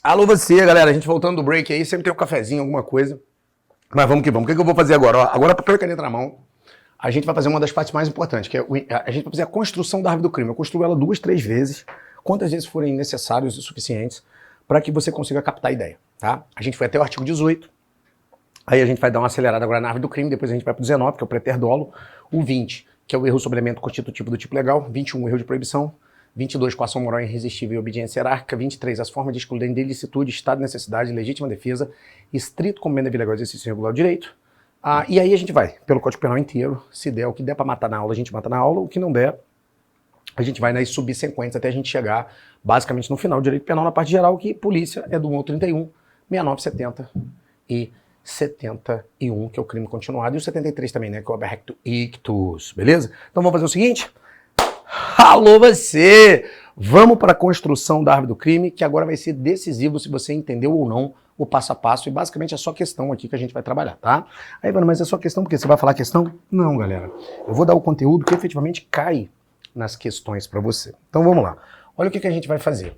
Alô você, galera, a gente voltando do break aí, sempre tem um cafezinho, alguma coisa. Mas vamos que vamos. O que eu vou fazer agora? Ó, agora, papel e caneta na mão, a gente vai fazer uma das partes mais importantes, que é a gente vai fazer a construção da árvore do crime. Eu construo ela 2, 3 vezes, quantas vezes forem necessários e suficientes, para que você consiga captar a ideia, tá? A gente foi até o artigo 18, aí a gente vai dar uma acelerada agora na árvore do crime, depois a gente vai para o 19, que é o preter dolo, o 20, que é o erro sobre elemento constitutivo do tipo legal, 21, erro de proibição, 22, coação moral irresistível e obediência hierárquica, 23, as formas de excludente de ilicitude, estado de necessidade, legítima defesa, estrito comendo legal exercício irregular do direito. E aí a gente vai pelo Código Penal inteiro, se der o que der para matar na aula, a gente mata na aula, o que não der, a gente vai nas subsequentes até a gente chegar basicamente no final do direito penal, na parte geral, que polícia é do 131, 69, 70 e 71, que é o crime continuado, e o 73 também, né, que é o aberrecto ictus, beleza? Então vamos fazer o seguinte... Alô você! Vamos para a construção da árvore do crime, que agora vai ser decisivo se você entendeu ou não o passo a passo, e basicamente é só questão aqui que a gente vai trabalhar, tá? Aí, mano, mas é só questão porque você vai falar questão? Não, galera. Eu vou dar o conteúdo que efetivamente cai nas questões para você. Então vamos lá. Olha o que a gente vai fazer.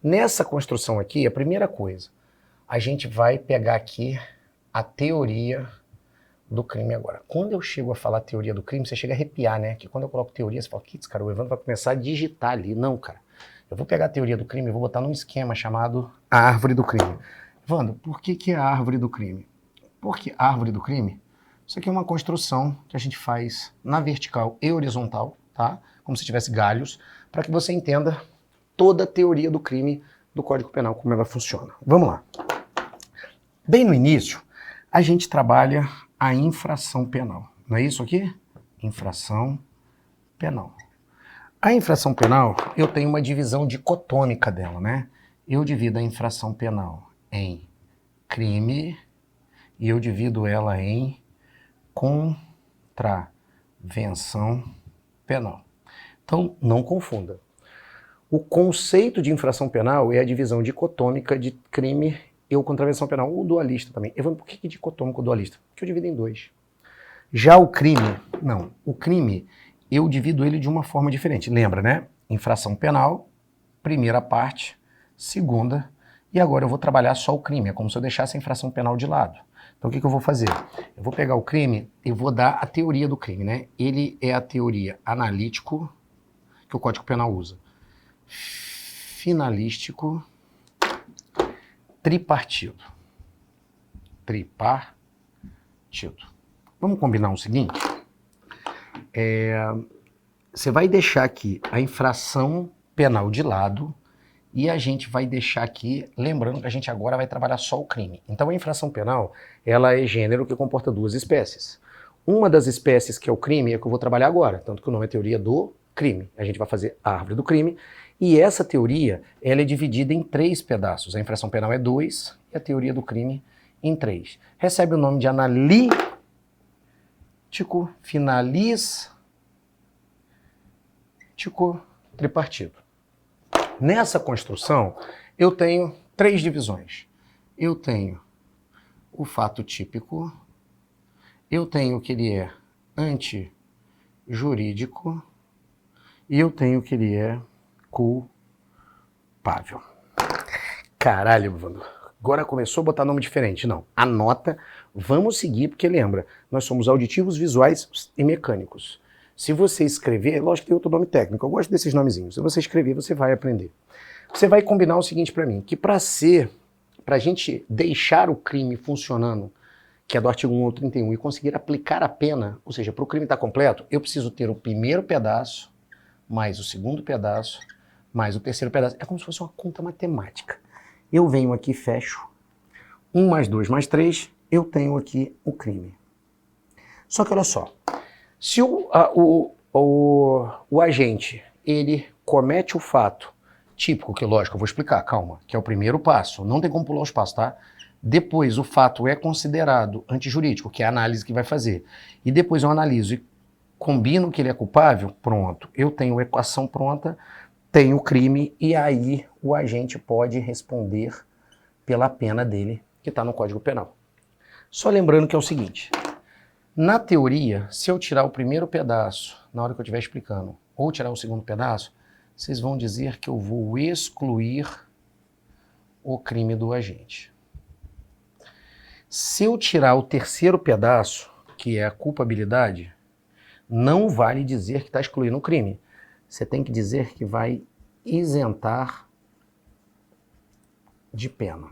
Nessa construção aqui, a primeira coisa, a gente vai pegar aqui a teoria do crime agora. Quando eu chego a falar teoria do crime, você chega a arrepiar, né? Que quando eu coloco teoria, você fala, "Kitz, cara, o Evandro vai começar a digitar ali." Não, cara. Eu vou pegar a teoria do crime e vou botar num esquema chamado a árvore do crime. Evandro, por que é a árvore do crime? Porque a árvore do crime, isso aqui é uma construção que a gente faz na vertical e horizontal, tá? Como se tivesse galhos, para que você entenda toda a teoria do crime do Código Penal, como ela funciona. Vamos lá. Bem no início, a gente trabalha a infração penal. Não é isso aqui? Infração penal. A infração penal, eu tenho uma divisão dicotômica dela, né? Eu divido a infração penal em crime e eu divido ela em contravenção penal. Então, não confunda. O conceito de infração penal é a divisão dicotômica de crime e contravenção penal, o dualista também. Evandro, por que é dicotômico dualista? Porque eu divido em dois. Já o crime, não. O crime, eu divido ele de uma forma diferente. Lembra, né? Infração penal, primeira parte, segunda, e agora eu vou trabalhar só o crime. É como se eu deixasse a infração penal de lado. Então o que eu vou fazer? Eu vou pegar o crime e vou dar a teoria do crime, né? Ele é a teoria analítico, que o Código Penal usa. Finalístico, tripartido. Tripartido. Vamos combinar o seguinte? Você vai deixar aqui a infração penal de lado e a gente vai deixar aqui, lembrando que a gente agora vai trabalhar só o crime. Então a infração penal, ela é gênero que comporta duas espécies. Uma das espécies que é o crime é que eu vou trabalhar agora, tanto que o nome é teoria do crime. A gente vai fazer a árvore do crime. E essa teoria, ela é dividida em 3 pedaços. A infração penal é 2 e a teoria do crime em 3. Recebe o nome de analítico, finalístico, tripartido. Nessa construção, eu tenho 3 divisões. Eu tenho o fato típico, eu tenho que ele é antijurídico e eu tenho que ele é culpável. Caralho, Evandro. Agora começou a botar nome diferente. Não, anota, vamos seguir, porque lembra, nós somos auditivos, visuais e mecânicos. Se você escrever, lógico que tem outro nome técnico, eu gosto desses nomezinhos. Se você escrever, você vai aprender. Você vai combinar o seguinte para mim, que pra gente deixar o crime funcionando, que é do artigo 131, e conseguir aplicar a pena, ou seja, para o crime estar completo, eu preciso ter o primeiro pedaço, mais o segundo pedaço, mais o terceiro pedaço. É como se fosse uma conta matemática. Eu venho aqui, fecho, 1 mais 2 mais 3, eu tenho aqui o crime. Só que olha só, se o agente, ele comete o fato típico, que lógico, eu vou explicar, calma, que é o primeiro passo, não tem como pular os passos, tá? Depois o fato é considerado antijurídico, que é a análise que vai fazer. E depois eu analiso e combino que ele é culpável, pronto. Eu tenho a equação pronta, tenho o crime e aí o agente pode responder pela pena dele, que está no Código Penal. Só lembrando que é o seguinte, na teoria, se eu tirar o primeiro pedaço, na hora que eu estiver explicando, ou tirar o segundo pedaço, vocês vão dizer que eu vou excluir o crime do agente. Se eu tirar o terceiro pedaço, que é a culpabilidade, não vale dizer que está excluindo o crime. Você tem que dizer que vai isentar de pena.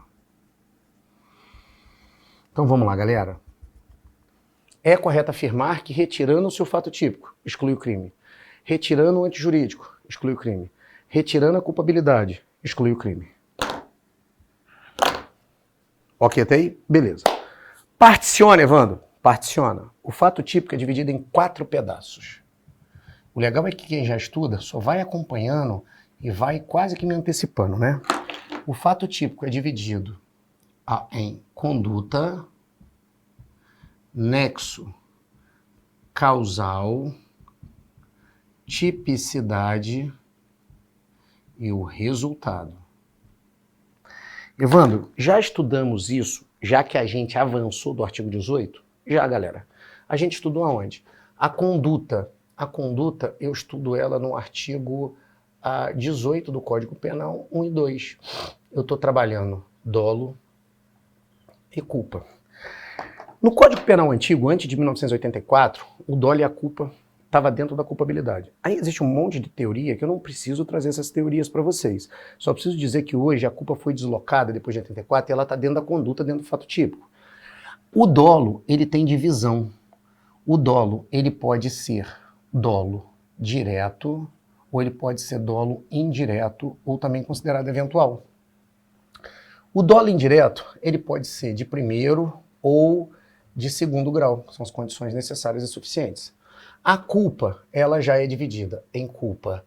Então vamos lá, galera. É correto afirmar que retirando o seu fato típico, exclui o crime. Retirando o antijurídico, exclui o crime. Retirando a culpabilidade, exclui o crime. Ok até aí? Beleza. Particiona, Evandro. Particiona. O fato típico é dividido em 4 pedaços. O legal é que quem já estuda só vai acompanhando e vai quase que me antecipando, né? O fato típico é dividido em conduta, nexo causal, tipicidade e o resultado. Evandro, já estudamos isso, já que a gente avançou do artigo 18? Já, galera. A gente estudou aonde? A conduta. A conduta, eu estudo ela no artigo 18 do Código Penal, 1 e 2. Eu estou trabalhando dolo e culpa. No Código Penal antigo, antes de 1984, o dolo e a culpa estava dentro da culpabilidade. Aí existe um monte de teoria que eu não preciso trazer essas teorias para vocês. Só preciso dizer que hoje a culpa foi deslocada depois de 84 e ela está dentro da conduta, dentro do fato típico. O dolo, ele tem divisão. O dolo, ele pode ser dolo direto, ou ele pode ser dolo indireto, ou também considerado eventual. O dolo indireto, ele pode ser de primeiro ou de segundo grau, que são as condições necessárias e suficientes. A culpa, ela já é dividida em culpa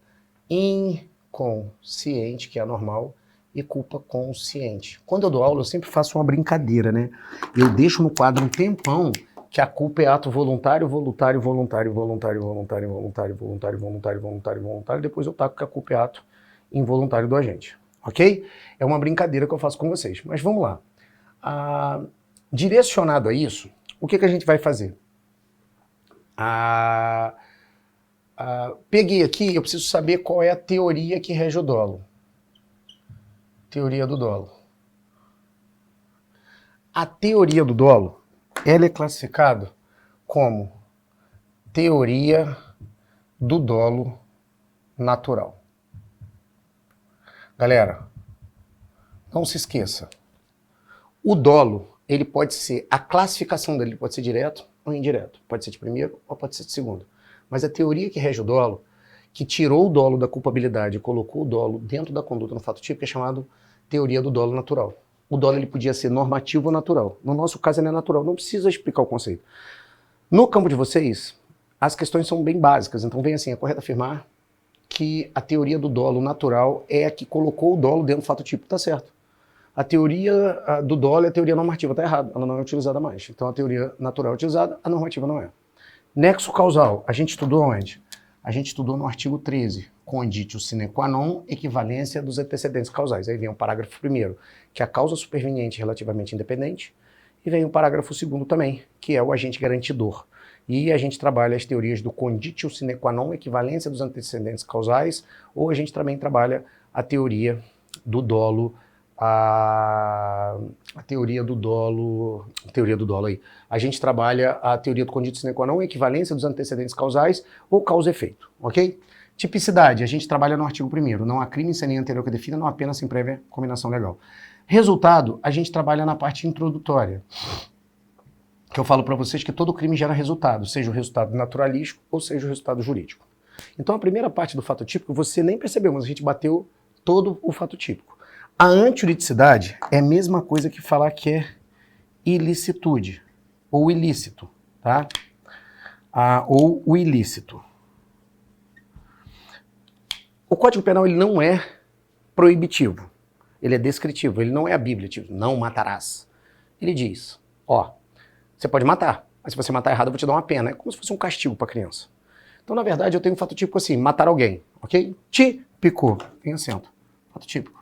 inconsciente, que é a normal, e culpa consciente. Quando eu dou aula, eu sempre faço uma brincadeira, né? Eu deixo no quadro um tempão que a culpa é ato voluntário, voluntário, voluntário, voluntário, voluntário, voluntário, voluntário, voluntário, voluntário, voluntário, depois eu taco que a culpa é ato involuntário do agente, ok? É uma brincadeira que eu faço com vocês, mas vamos lá. Direcionado a isso, o que a gente vai fazer? Peguei aqui, eu preciso saber qual é a teoria que rege o dolo. Teoria do dolo. A teoria do dolo, ela é classificada como teoria do dolo natural. Galera, não se esqueça. O dolo, ele pode ser, a classificação dele pode ser direto ou indireto. Pode ser de primeiro ou pode ser de segundo. Mas a teoria que rege o dolo, que tirou o dolo da culpabilidade e colocou o dolo dentro da conduta no fato típico, é chamado teoria do dolo natural. O dolo ele podia ser normativo ou natural. No nosso caso ele é natural, não precisa explicar o conceito. No campo de vocês, as questões são bem básicas, então vem assim, é correto afirmar que a teoria do dolo natural é a que colocou o dolo dentro do fato típico, tá certo. A teoria do dolo é a teoria normativa, tá errado, ela não é utilizada mais. Então a teoria natural é utilizada, a normativa não é. Nexo causal, a gente estudou onde? A gente estudou no artigo 13, conditio sine qua non, equivalência dos antecedentes causais. Aí vem o parágrafo 1º, que é a causa superveniente relativamente independente, e vem o parágrafo 2º também, que é o agente garantidor. E a gente trabalha as teorias do conditio sine qua non, equivalência dos antecedentes causais, ou a gente também trabalha a teoria do dolo, a teoria do dolo aí. A gente trabalha a teoria do conditio sine qua non, equivalência dos antecedentes causais ou causa-efeito, ok? Tipicidade, a gente trabalha no artigo 1º, não há crime sem lei anterior que defina, não há pena sem prévia combinação legal. Resultado, a gente trabalha na parte introdutória, que eu falo para vocês que todo crime gera resultado, seja o resultado naturalístico ou seja o resultado jurídico. Então a primeira parte do fato típico, você nem percebeu, mas a gente bateu todo o fato típico. A antijuridicidade é a mesma coisa que falar que é ilicitude, ou ilícito, tá? Ou o ilícito. O Código Penal ele não é proibitivo, ele é descritivo, ele não é a Bíblia, tipo, não matarás. Ele diz, ó, você pode matar, mas se você matar errado eu vou te dar uma pena, é como se fosse um castigo para a criança. Então, na verdade, eu tenho um fato típico assim, matar alguém, ok? Típico, tem acento, fato típico.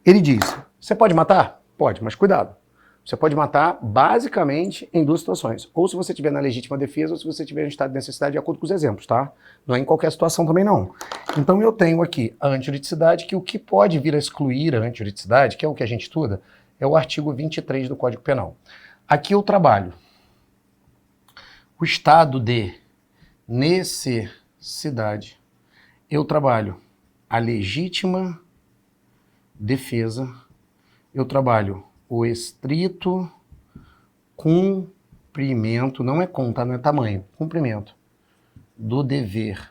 Ele diz, você pode matar? Pode, mas cuidado. Você pode matar basicamente em 2 situações. Ou se você estiver na legítima defesa, ou se você estiver em estado de necessidade, de acordo com os exemplos, tá? Não é em qualquer situação também não. Então eu tenho aqui a antijuridicidade, que o que pode vir a excluir a antijuridicidade, que é o que a gente estuda, é o artigo 23 do Código Penal. Aqui eu trabalho o estado de necessidade, eu trabalho a legítima defesa, eu trabalho o estrito cumprimento, não é conta, não é tamanho, cumprimento do dever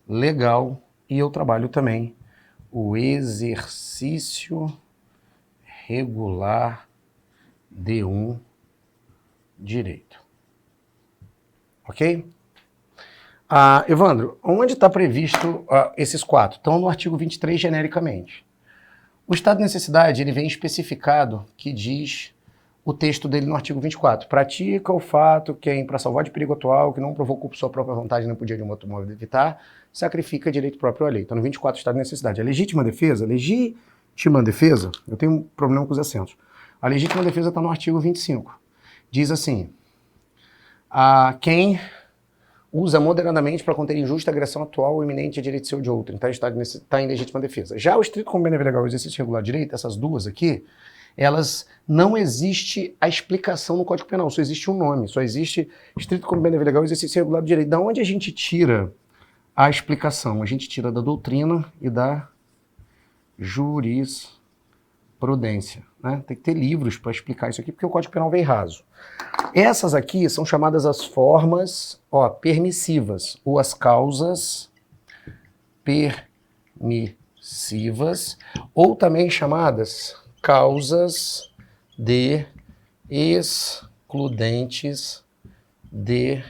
legal, e eu trabalho também o exercício regular de um direito. Ok? Evandro, onde está previsto esses quatro? Estão no artigo 23 genericamente. O estado de necessidade, ele vem especificado, que diz o texto dele no artigo 24. Pratica o fato quem, para salvar de perigo atual, que não provocou por sua própria vontade nem podia de um outro modo evitar, sacrifica direito próprio à lei. Então, no 24, estado de necessidade. A legítima defesa, eu tenho um problema com os acentos. A legítima defesa está no artigo 25. Diz assim, quem usa moderadamente para conter injusta agressão atual ou iminente a direito seu de outro, então está em legítima defesa. Já o estrito cumprimento legal e o exercício regular de direito, essas duas aqui, elas não existe a explicação no Código Penal, só existe um nome, só existe estrito cumprimento legal e exercício regular de direito. Da onde a gente tira a explicação? A gente tira da doutrina e da jurisprudência, né? Tem que ter livros para explicar isso aqui, porque o Código Penal vem raso. Essas aqui são chamadas as formas permissivas, ou as causas permissivas, ou também chamadas causas de excludentes de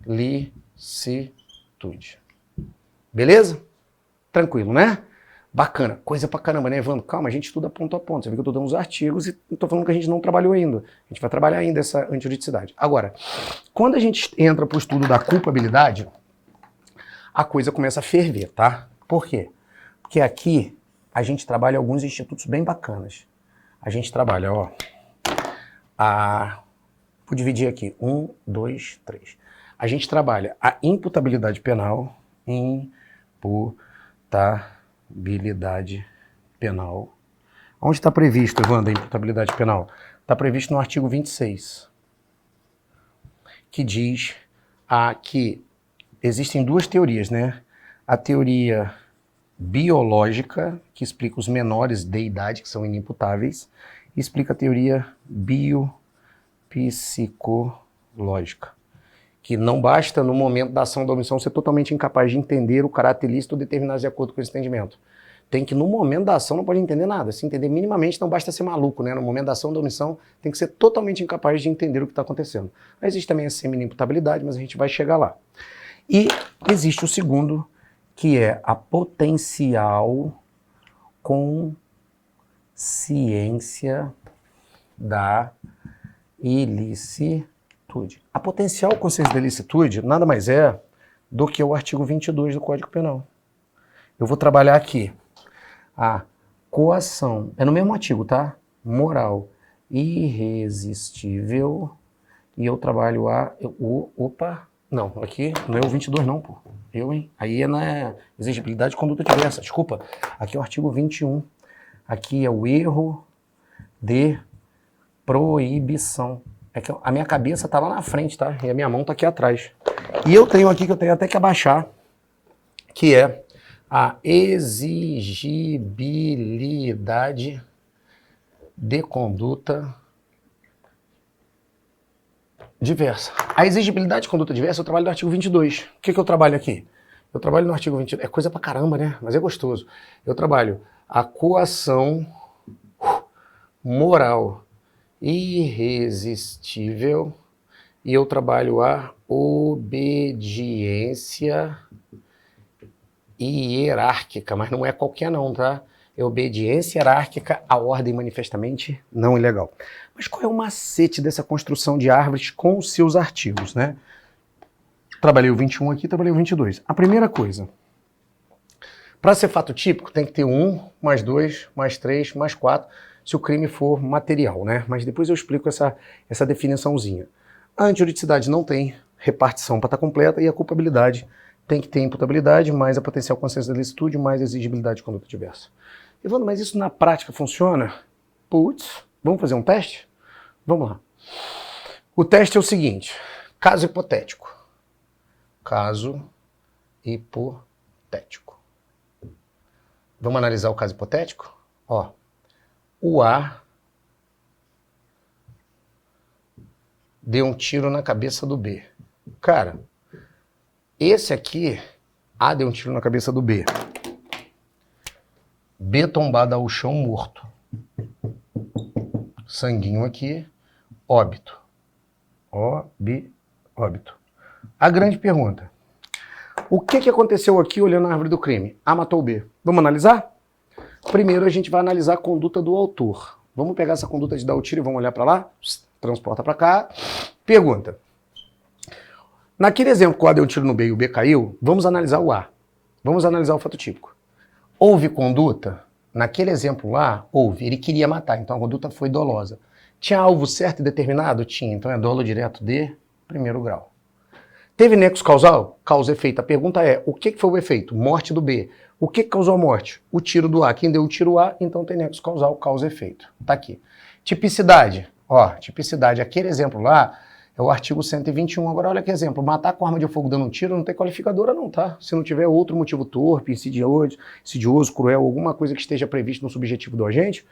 ilicitude. Beleza? Tranquilo, né? Bacana. Coisa pra caramba, né, Evandro? Calma, a gente estuda ponto a ponto. Você vê que eu tô dando os artigos e não tô falando que a gente não trabalhou ainda. A gente vai trabalhar ainda essa antijuridicidade. Agora, quando a gente entra pro estudo da culpabilidade, a coisa começa a ferver, tá? Por quê? Porque aqui a gente trabalha alguns institutos bem bacanas. A gente trabalha, vou dividir aqui. 1, 2, 3. A gente trabalha a imputabilidade penal, imputabilidade penal. Onde está previsto, Evandro, a imputabilidade penal? Está previsto no artigo 26, que diz que existem duas teorias, né? A teoria biológica, que explica os menores de idade, que são inimputáveis, e explica a teoria biopsicológica, que não basta, no momento da ação da omissão, ser totalmente incapaz de entender o caráter ilícito ou determinar de acordo com esse entendimento. Tem que, no momento da ação, não pode entender nada. Se entender minimamente, não basta ser maluco, né? No momento da ação da omissão, tem que ser totalmente incapaz de entender o que está acontecendo. Existe também a semi-imputabilidade, mas a gente vai chegar lá. E existe o segundo, que é a potencial consciência da ilicitude. A potencial consciência da ilicitude nada mais é do que o artigo 22 do Código Penal. Eu vou trabalhar aqui a coação, é no mesmo artigo, tá? Moral irresistível, e eu trabalho não, aqui não é o 22 não, pô. Aí é na exigibilidade de conduta diversa, desculpa. Aqui é o artigo 21. Aqui é o erro de proibição. É que a minha cabeça tá lá na frente, tá? E a minha mão tá aqui atrás. E eu tenho aqui, que eu tenho até que abaixar, que é a exigibilidade de conduta diversa. A exigibilidade de conduta diversa eu trabalho no artigo 22. O que eu trabalho aqui? Eu trabalho no artigo 22. É coisa pra caramba, né? Mas é gostoso. Eu trabalho a coação moral irresistível e eu trabalho a obediência hierárquica, mas não é qualquer não, tá? É obediência hierárquica à ordem manifestamente não ilegal. Mas qual é o macete dessa construção de árvores com os seus artigos, né? Trabalhei o 21 aqui, trabalhei o 22. A primeira coisa, para ser fato típico, tem que ter 1, mais 2, mais 3, mais 4, se o crime for material, né? Mas depois eu explico essa definiçãozinha. A antijuridicidade não tem repartição para estar completa e a culpabilidade tem que ter imputabilidade, mais a potencial consciência da licitude, mais a exigibilidade de conduta diversa. Evandro, mas isso na prática funciona? Putz, vamos fazer um teste? Vamos lá. O teste é o seguinte, caso hipotético. Caso hipotético. Vamos analisar o caso hipotético? Ó, o A deu um tiro na cabeça do B. Cara, esse aqui, A deu um tiro na cabeça do B. B tombado ao chão morto. Sanguinho aqui, óbito. Óbito. A grande pergunta. O que aconteceu aqui olhando a árvore do crime? A matou o B. Vamos analisar? Primeiro a gente vai analisar a conduta do autor. Vamos pegar essa conduta de dar o tiro e vamos olhar para lá? Transporta para cá. Pergunta. Naquele exemplo que o A deu um tiro no B e o B caiu, vamos analisar o A. Vamos analisar o fato típico. Houve conduta? Naquele exemplo lá, houve. Ele queria matar, então a conduta foi dolosa. Tinha alvo certo e determinado? Tinha. Então é dolo direto de primeiro grau. Teve nexo causal? Causa e efeito. A pergunta é, o que foi o efeito? Morte do B. O que causou a morte? O tiro do A. Quem deu o tiro A, então tem nexo causal, causa e efeito. Tá aqui. Tipicidade. Ó, tipicidade. Aquele exemplo lá é o artigo 121. Agora olha que exemplo. Matar com arma de fogo dando um tiro não tem qualificadora não, tá? Se não tiver outro motivo torpe, insidioso, cruel, alguma coisa que esteja previsto no subjetivo do agente,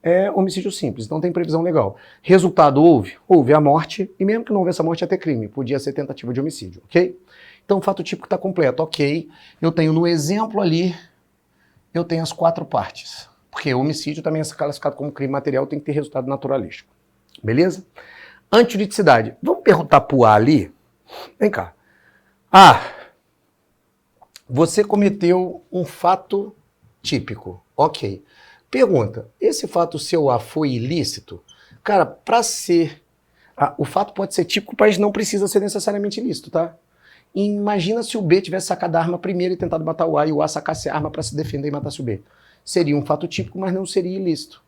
é homicídio simples, então tem previsão legal. Resultado houve? Houve a morte, e mesmo que não houvesse a morte, ia ter crime, podia ser tentativa de homicídio, ok? Então o fato típico está completo, ok. Eu tenho no exemplo ali, eu tenho as 4 partes, porque o homicídio também é classificado como crime material, tem que ter resultado naturalístico, beleza? Antijuridicidade, vamos perguntar pro A ali? Vem cá. Você cometeu um fato típico, ok. Pergunta, esse fato seu A foi ilícito? Cara, para ser... o fato pode ser típico, mas não precisa ser necessariamente ilícito, tá? Imagina se o B tivesse sacado a arma primeiro e tentado matar o A, e o A sacasse a arma para se defender e matasse o B. Seria um fato típico, mas não seria ilícito.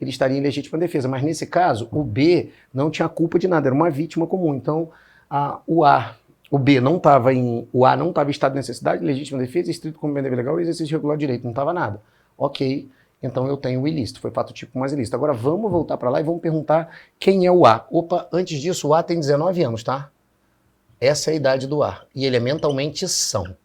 Ele estaria em legítima defesa, mas nesse caso, o B não tinha culpa de nada, era uma vítima comum. Então, o A não estava em estado de necessidade, legítima defesa, estrito como bem dever legal e exercício regular de direito, não estava nada. Ok. Então eu tenho o ilícito, foi fato típico mais ilícito. Agora vamos voltar para lá e vamos perguntar quem é o A. Opa, antes disso o A tem 19 anos, tá? Essa é a idade do A. E ele é mentalmente são.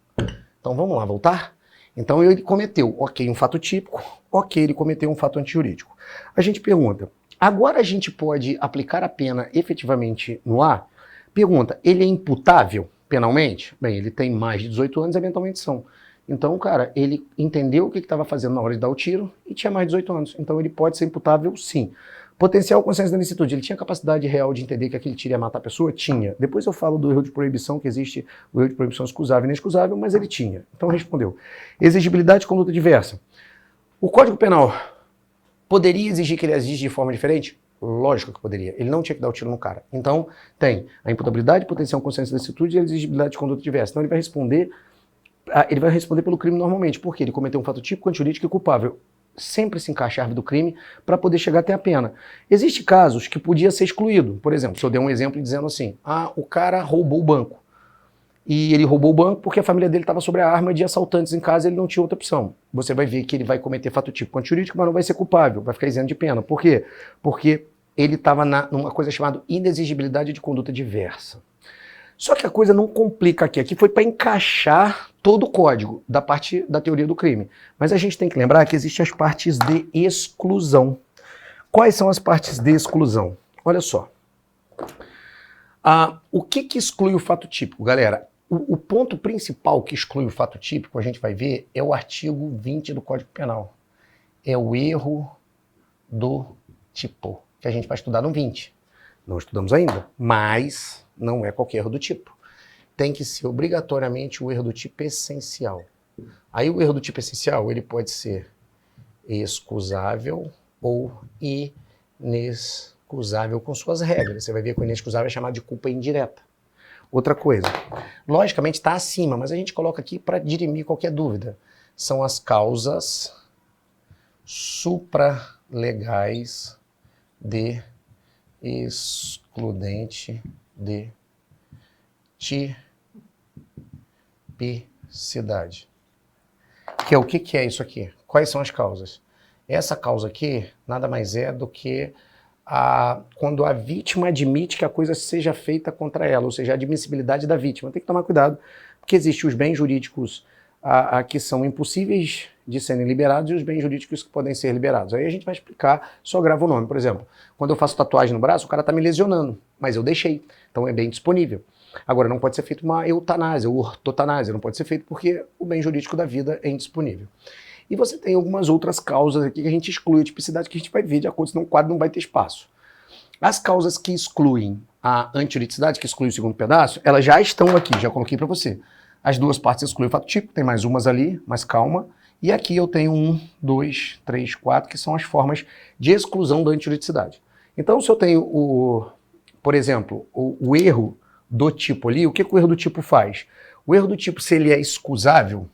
Então vamos lá, voltar? Então ele cometeu, ok, um fato típico, ok, ele cometeu um fato antijurídico. A gente pergunta, agora a gente pode aplicar a pena efetivamente no A? Pergunta, ele é imputável penalmente? Bem, ele tem mais de 18 anos e é mentalmente são. Então, cara, ele entendeu o que estava fazendo na hora de dar o tiro e tinha mais de 18 anos. Então ele pode ser imputável, sim. Potencial consciência da licitude. Ele tinha capacidade real de entender que aquele tiro ia matar a pessoa? Tinha. Depois eu falo do erro de proibição, que existe o erro de proibição excusável e inexcusável, mas ele tinha. Então respondeu. Exigibilidade de conduta diversa. O Código Penal poderia exigir que ele agisse de forma diferente? Lógico que poderia. Ele não tinha que dar o tiro no cara. Então tem a imputabilidade, potencial consciência da licitude e a exigibilidade de conduta diversa. Então ele vai responder pelo crime normalmente, porque ele cometeu um fato típico, antijurídico e culpável. Sempre se encaixa a árvore do crime para poder chegar até a pena. Existem casos que podia ser excluído. Por exemplo, se eu der um exemplo dizendo assim, o cara roubou o banco. E ele roubou o banco porque a família dele estava sob a arma de assaltantes em casa e ele não tinha outra opção. Você vai ver que ele vai cometer fato típico antijurídico, mas não vai ser culpável, vai ficar isento de pena. Por quê? Porque ele estava numa coisa chamada inexigibilidade de conduta diversa. Só que a coisa não complica aqui. Aqui foi para encaixar todo o código da parte da teoria do crime. Mas a gente tem que lembrar que existem as partes de exclusão. Quais são as partes de exclusão? Olha só. O que exclui o fato típico, galera? O ponto principal que exclui o fato típico, a gente vai ver, é o artigo 20 do Código Penal. É o erro do tipo, que a gente vai estudar no 20. Não estudamos ainda, mas não é qualquer erro do tipo. Tem que ser obrigatoriamente o erro do tipo essencial. Aí o erro do tipo essencial, ele pode ser excusável ou inexcusável com suas regras. Você vai ver que o inexcusável é chamado de culpa indireta. Outra coisa, logicamente está acima, mas a gente coloca aqui para dirimir qualquer dúvida. São as causas supralegais de excludente de tipicidade. juridicidade. Que é o que é isso aqui? Quais são as causas? Essa causa aqui nada mais é do que quando a vítima admite que a coisa seja feita contra ela, ou seja, a admissibilidade da vítima. Tem que tomar cuidado, porque existem os bens jurídicos que são impossíveis de serem liberados e os bens jurídicos que podem ser liberados. Aí a gente vai explicar, só grava o nome. Por exemplo, quando eu faço tatuagem no braço, o cara está me lesionando, mas eu deixei, então é bem disponível. Agora, não pode ser feito uma eutanásia ou ortotanásia, não pode ser feito porque o bem jurídico da vida é indisponível. E você tem algumas outras causas aqui que a gente exclui a tipicidade, que a gente vai ver de acordo, senão o quadro não vai ter espaço. As causas que excluem a antijuridicidade, que exclui o segundo pedaço, elas já estão aqui, já coloquei para você. As duas partes excluem o fato típico, tem mais umas ali, mas calma. E aqui eu tenho 1, 2, 3, 4, que são as formas de exclusão da antijuridicidade. Então, se eu tenho, por exemplo, o erro do tipo ali, o que o erro do tipo faz? O erro do tipo, se ele é excusável,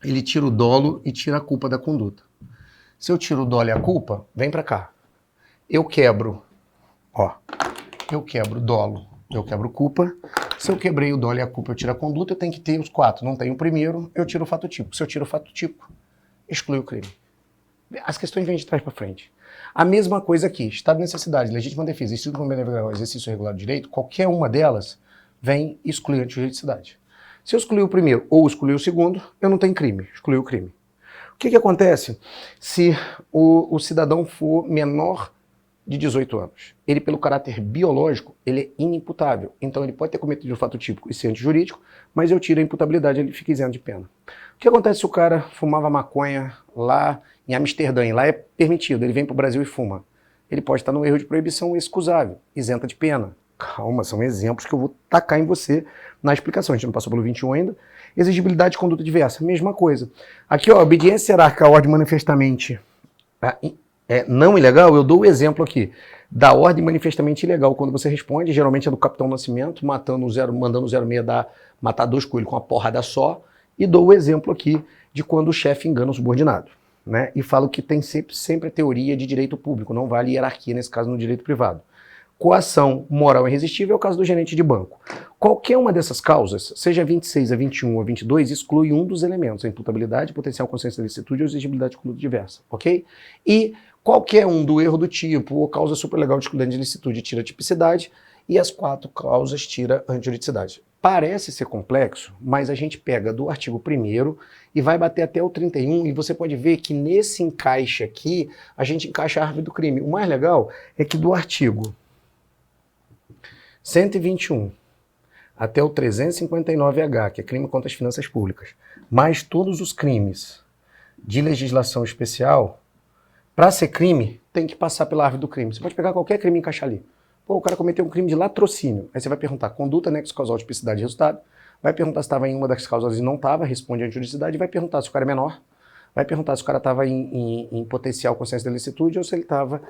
ele tira o dolo e tira a culpa da conduta. Se eu tiro o dolo e a culpa, vem para cá. Eu quebro, eu quebro dolo, eu quebro culpa. Se eu quebrei o dolo e a culpa, eu tiro a conduta, eu tenho que ter os 4. Não tenho o primeiro, eu tiro o fato típico. Se eu tiro o fato típico, exclui o crime. As questões vêm de trás para frente. A mesma coisa aqui, estado de necessidade, legítima defesa, exercício regular do direito, qualquer uma delas vem excluir a antijuridicidade. Se eu excluir o primeiro ou excluir o segundo, eu não tenho crime, excluí o crime. O que acontece se o cidadão for menor de 18 anos? Ele, pelo caráter biológico, ele é inimputável. Então ele pode ter cometido o fato típico e ser antijurídico, mas eu tiro a imputabilidade, ele fica isento de pena. O que acontece se o cara fumava maconha lá em Amsterdã, e lá é permitido, ele vem para o Brasil e fuma? Ele pode estar no erro de proibição excusável, isenta de pena. Calma, são exemplos que eu vou tacar em você na explicação. A gente não passou pelo 21 ainda. Exigibilidade de conduta diversa, mesma coisa. Aqui, obediência hierárquica à ordem manifestamente não ilegal, eu dou o exemplo aqui da ordem manifestamente ilegal. Quando você responde, geralmente é do Capitão Nascimento, mandando o 06 matar 2 coelhos com uma porrada só, e dou o exemplo aqui de quando o chefe engana o subordinado. Né? E falo que tem sempre a teoria de direito público, não vale hierarquia, nesse caso no direito privado. Coação moral irresistível é o caso do gerente de banco. Qualquer uma dessas causas, seja 26, a 21 ou 22, exclui um dos elementos, a imputabilidade, potencial consciência de licitude ou exigibilidade de conduta diversa, ok? E qualquer um do erro do tipo ou causa superlegal de excludente de licitude tira a tipicidade e as 4 causas tira a antijuridicidade. Parece ser complexo, mas a gente pega do artigo 1º e vai bater até o 31 e você pode ver que nesse encaixe aqui, a gente encaixa a árvore do crime. O mais legal é que do artigo 121 até o 359H, que é crime contra as finanças públicas, mais todos os crimes de legislação especial, para ser crime, tem que passar pela árvore do crime. Você pode pegar qualquer crime e encaixar ali. Pô, o cara cometeu um crime de latrocínio. Aí você vai perguntar conduta, nexo causal, tipicidade e resultado. Vai perguntar se estava em uma das causas e não estava, responde a antijuridicidade. Vai perguntar se o cara é menor. Vai perguntar se o cara estava em potencial consciência de licitude ou se ele estava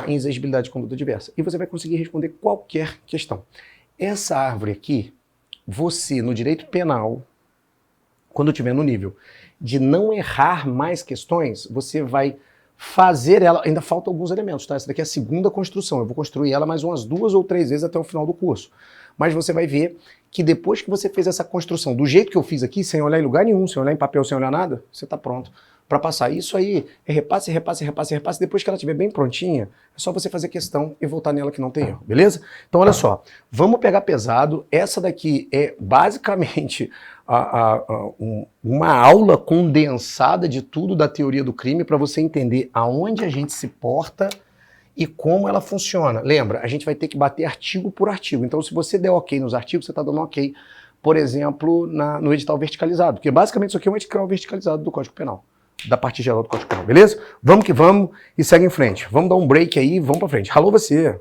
em exigibilidade de conduta diversa. E você vai conseguir responder qualquer questão. Essa árvore aqui, você, no direito penal, quando estiver no nível de não errar mais questões, você vai fazer ela, ainda faltam alguns elementos, tá? Essa daqui é a segunda construção, eu vou construir ela mais umas 2 ou 3 vezes até o final do curso. Mas você vai ver que depois que você fez essa construção, do jeito que eu fiz aqui, sem olhar em lugar nenhum, sem olhar em papel, sem olhar nada, você está pronto para passar. Isso aí é repasse, repasse, repasse, repasse. Depois que ela estiver bem prontinha, é só você fazer questão e voltar nela que não tem erro, beleza? Então olha só, vamos pegar pesado. Essa daqui é basicamente uma aula condensada de tudo da teoria do crime para você entender aonde a gente se porta e como ela funciona. Lembra, a gente vai ter que bater artigo por artigo. Então se você der ok nos artigos, você está dando ok, por exemplo, no edital verticalizado. Porque basicamente isso aqui é um edital verticalizado do Código Penal. Da parte geral do Código Penal, beleza? Vamos que vamos e segue em frente. Vamos dar um break aí, vamos pra frente. Alô você!